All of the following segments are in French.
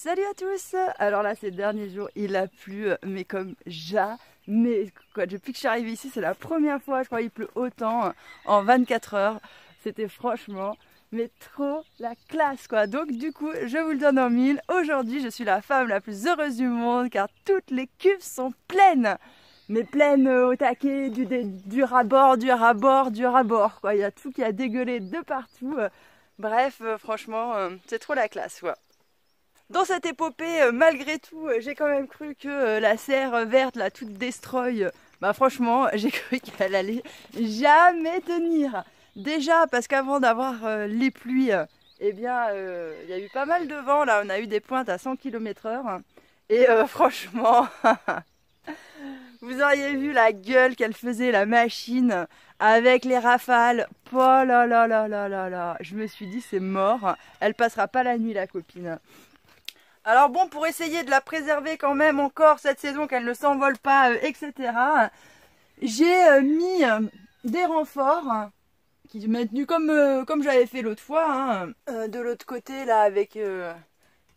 Salut à tous! Alors là, ces derniers jours, il a plu, mais comme jamais. Quoi, depuis que je suis arrivée ici, c'est la première fois, je crois, qu'il pleut autant en 24 heures. C'était franchement, mais trop la classe, quoi. Donc du coup, je vous le donne en mille. Aujourd'hui, je suis la femme la plus heureuse du monde, car toutes les cuves sont pleines. Mais pleines au taquet, du ras-bord, du ras-bord, du ras-bord, quoi. Il y a tout qui a dégueulé de partout. Bref, franchement, c'est trop la classe, quoi. Dans cette épopée, malgré tout, j'ai quand même cru que la serre verte, là, toute destroy, bah franchement, j'ai cru qu'elle allait jamais tenir. Déjà, parce qu'avant d'avoir les pluies, eh bien, il y a eu pas mal de vent, là, on a eu des pointes à 100 km/h. Et franchement, vous auriez vu la gueule qu'elle faisait, la machine, avec les rafales. Oh là là là là là là, je me suis dit, c'est mort, elle passera pas la nuit, la copine. Alors bon, pour essayer de la préserver quand même encore cette saison, qu'elle ne s'envole pas, etc., j'ai mis des renforts qui m'ont tenu comme j'avais fait l'autre fois, de l'autre côté là avec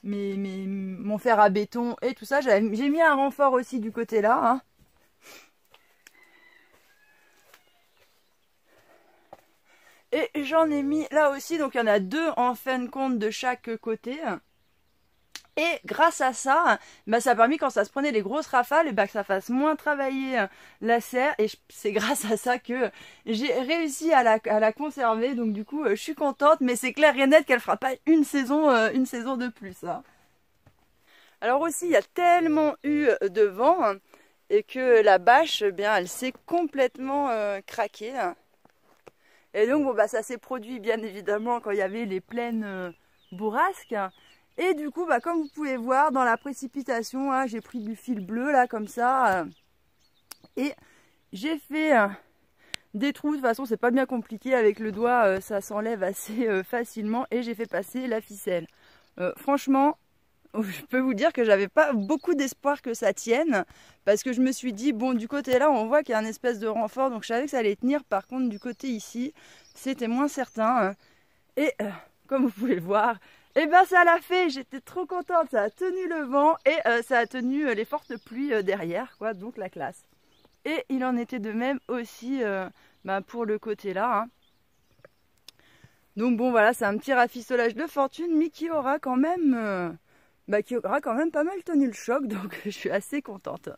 mon fer à béton et tout ça. J'ai mis un renfort aussi du côté là. Et j'en ai mis là aussi, donc il y en a deux en fin de compte de chaque côté. Et grâce à ça, bah, ça a permis quand ça se prenait les grosses rafales, et bah, que ça fasse moins travailler la serre. Et c'est grâce à ça que j'ai réussi à la conserver. Donc du coup, je suis contente. Mais c'est clair et net qu'elle fera pas une saison de plus. Hein. Alors aussi, il y a tellement eu de vent et que la bâche, eh bien, elle s'est complètement craquée. Et donc, bon, bah, ça s'est produit bien évidemment quand il y avait les pleines bourrasques. Et du coup, bah, comme vous pouvez voir, dans la précipitation, hein, j'ai pris du fil bleu, là, comme ça. Et j'ai fait des trous. De toute façon, c'est pas bien compliqué. Avec le doigt, ça s'enlève assez facilement. Et j'ai fait passer la ficelle. Franchement, je peux vous dire que j'avais pas beaucoup d'espoir que ça tienne. Parce que je me suis dit, bon, du côté là, on voit qu'il y a un espèce de renfort. Donc, je savais que ça allait tenir. Par contre, du côté ici, c'était moins certain. Et comme vous pouvez le voir... Et ben ça l'a fait, j'étais trop contente, ça a tenu le vent et ça a tenu les fortes pluies derrière, quoi, donc la classe. Et il en était de même aussi pour le côté là. Hein. Donc bon voilà, c'est un petit rafistolage de fortune, mais qui aura quand même pas mal tenu le choc, donc je suis assez contente.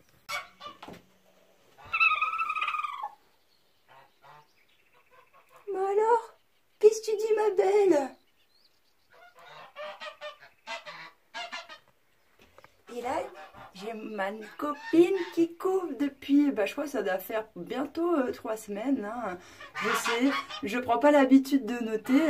Bah alors, qu'est-ce que tu dis ma belle ? Et là, j'ai ma copine qui couvre depuis, je crois que ça doit faire bientôt 3 semaines. Hein. Je sais, je prends pas l'habitude de noter.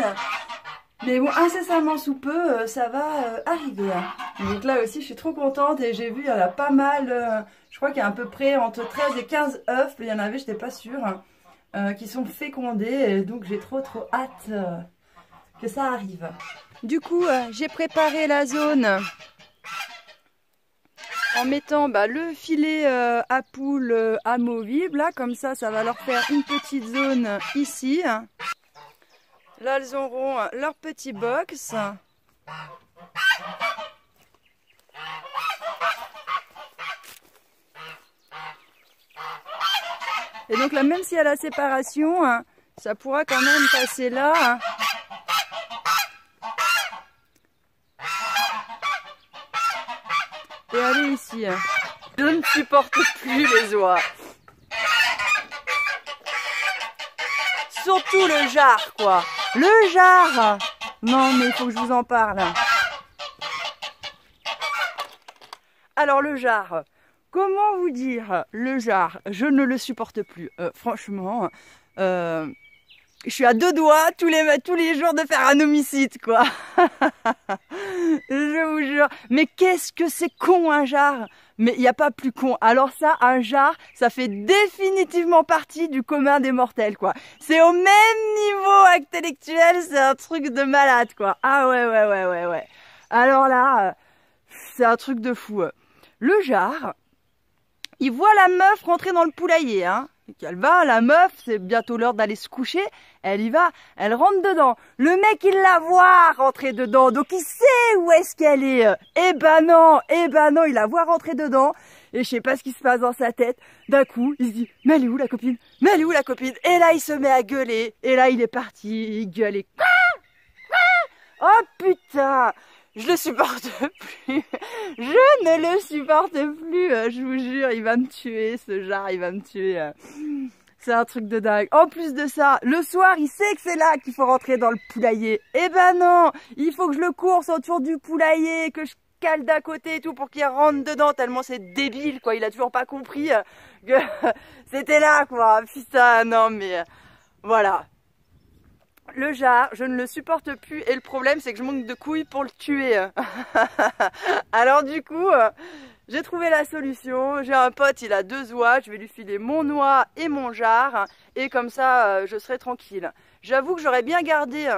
Mais bon, incessamment sous peu, ça va arriver. Hein. Donc là aussi, je suis trop contente et j'ai vu, il y en a pas mal. Je crois qu'il y a à peu près entre 13 et 15 œufs. Il y en avait, je n'étais pas sûre, qui sont fécondés. Et donc j'ai trop hâte que ça arrive. Du coup, j'ai préparé la zone... en mettant le filet à poules amovible, là, comme ça va leur faire une petite zone ici. Là, elles auront leur petit box. Et donc là, même s'il y a la séparation, ça pourra quand même passer là. et aller ici. Je ne supporte plus les oies. Surtout le jar, quoi. Le jar. Non, mais il faut que je vous en parle. Alors, le jar. Comment vous dire? Le jar, je ne le supporte plus. Franchement, je suis à 2 doigts tous les jours de faire un homicide, quoi. Je vous jure. Mais qu'est-ce que c'est con, un jar? Mais il n'y a pas plus con. Alors ça, un jar, ça fait définitivement partie du commun des mortels, quoi. C'est au même niveau intellectuel, c'est un truc de malade, quoi. Ah ouais. Alors là, c'est un truc de fou. Le jar, il voit la meuf rentrer dans le poulailler, hein. Elle va, la meuf, c'est bientôt l'heure d'aller se coucher, elle y va, elle rentre dedans. Le mec, il la voit rentrer dedans, donc il sait où est-ce qu'elle est. Eh ben non, il la voit rentrer dedans, et je sais pas ce qui se passe dans sa tête. D'un coup, il se dit, mais elle est où la copine? Mais elle est où la copine? Et là, il se met à gueuler, et là, il est parti, il gueule et... Oh putain! Je le supporte plus. Je ne le supporte plus. Je vous jure, il va me tuer, ce jar, il va me tuer. C'est un truc de dingue. En plus de ça, le soir, il sait que c'est là qu'il faut rentrer dans le poulailler. Eh ben non, il faut que je le course autour du poulailler, que je cale d'à côté et tout pour qu'il rentre dedans, tellement c'est débile, quoi. Il a toujours pas compris que c'était là, quoi. Putain, non, mais voilà. Le jar, je ne le supporte plus et le problème c'est que je manque de couilles pour le tuer. Alors du coup, j'ai trouvé la solution. J'ai un pote, il a 2 oies, je vais lui filer mon oie et mon jar et comme ça je serai tranquille. J'avoue que j'aurais bien gardé,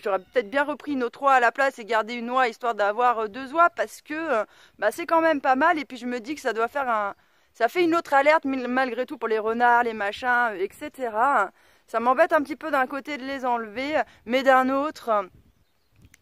j'aurais peut-être bien repris une autre oie à la place et gardé une oie histoire d'avoir 2 oies parce que c'est quand même pas mal et puis je me dis que ça doit faire ça fait une autre alerte malgré tout pour les renards, les machins, etc. Ça m'embête un petit peu d'un côté de les enlever, mais d'un autre,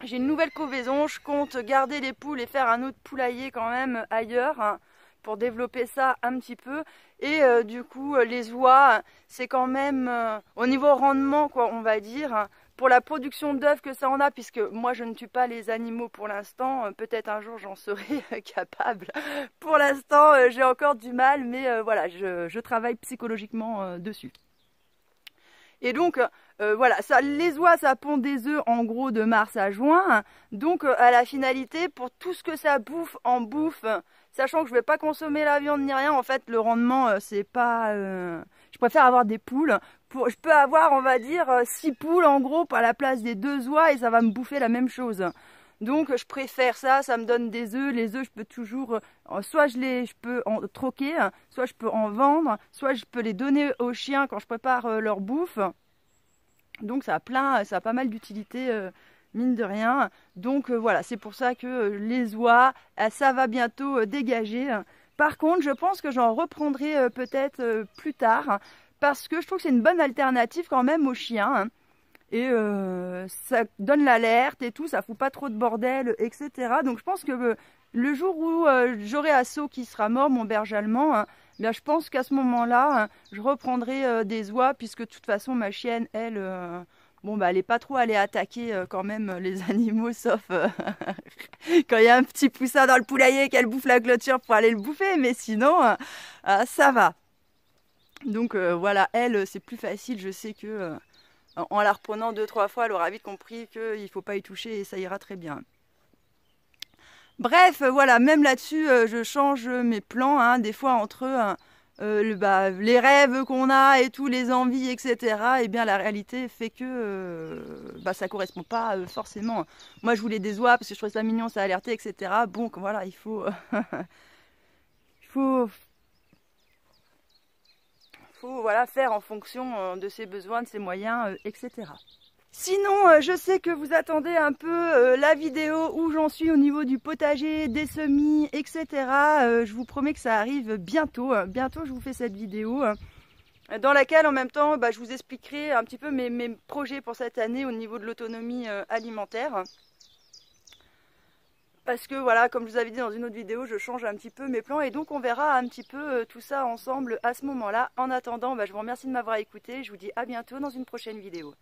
j'ai une nouvelle couvaison, je compte garder les poules et faire un autre poulailler quand même ailleurs pour développer ça un petit peu. Et du coup, les oies, c'est quand même au niveau rendement, quoi, on va dire, pour la production d'œufs que ça en a, puisque moi je ne tue pas les animaux pour l'instant, peut-être un jour j'en serai capable. Pour l'instant, j'ai encore du mal, mais voilà, je travaille psychologiquement dessus. Et donc, voilà, ça, les oies, ça pond des œufs en gros de mars à juin. Donc, à la finalité, pour tout ce que ça bouffe en bouffe, sachant que je ne vais pas consommer la viande ni rien, en fait, le rendement, c'est pas... je préfère avoir des poules. Je peux avoir, on va dire, 6 poules en gros à la place des 2 oies et ça va me bouffer la même chose. Donc, je préfère ça, ça me donne des œufs. Les œufs, je peux toujours, soit je peux en troquer, soit je peux en vendre, soit je peux les donner aux chiens quand je prépare leur bouffe. Donc, ça a pas mal d'utilité, mine de rien. Donc, voilà, c'est pour ça que les oies, ça va bientôt dégager. Par contre, je pense que j'en reprendrai peut-être plus tard, parce que je trouve que c'est une bonne alternative quand même aux chiens. Et ça donne l'alerte et tout, ça fout pas trop de bordel, etc. Donc je pense que le jour où j'aurai Asso qui sera mort, mon berger allemand, bien, je pense qu'à ce moment-là, je reprendrai des oies, puisque de toute façon ma chienne, elle, bon, elle n'est pas trop allée attaquer quand même les animaux, sauf quand il y a un petit poussin dans le poulailler qu'elle bouffe la clôture pour aller le bouffer, mais sinon, ça va. Donc voilà, elle, c'est plus facile, je sais que... en la reprenant 2-3 fois, elle aura vite compris qu'il ne faut pas y toucher et ça ira très bien. Bref, voilà, même là-dessus, je change mes plans, hein, des fois entre les rêves qu'on a et tous les envies, etc. Et bien la réalité fait que ça ne correspond pas forcément. Moi, je voulais des oies parce que je trouvais ça mignon, ça alertait, etc. Bon, voilà, il faut... voilà, faire en fonction de ses besoins, de ses moyens, etc. Sinon, je sais que vous attendez un peu la vidéo où j'en suis au niveau du potager, des semis, etc. Je vous promets que ça arrive bientôt. Bientôt, je vous fais cette vidéo dans laquelle, en même temps, je vous expliquerai un petit peu mes projets pour cette année au niveau de l'autonomie alimentaire. Parce que voilà, comme je vous avais dit dans une autre vidéo, je change un petit peu mes plans et donc on verra un petit peu tout ça ensemble à ce moment-là. En attendant, je vous remercie de m'avoir écouté. Je vous dis à bientôt dans une prochaine vidéo.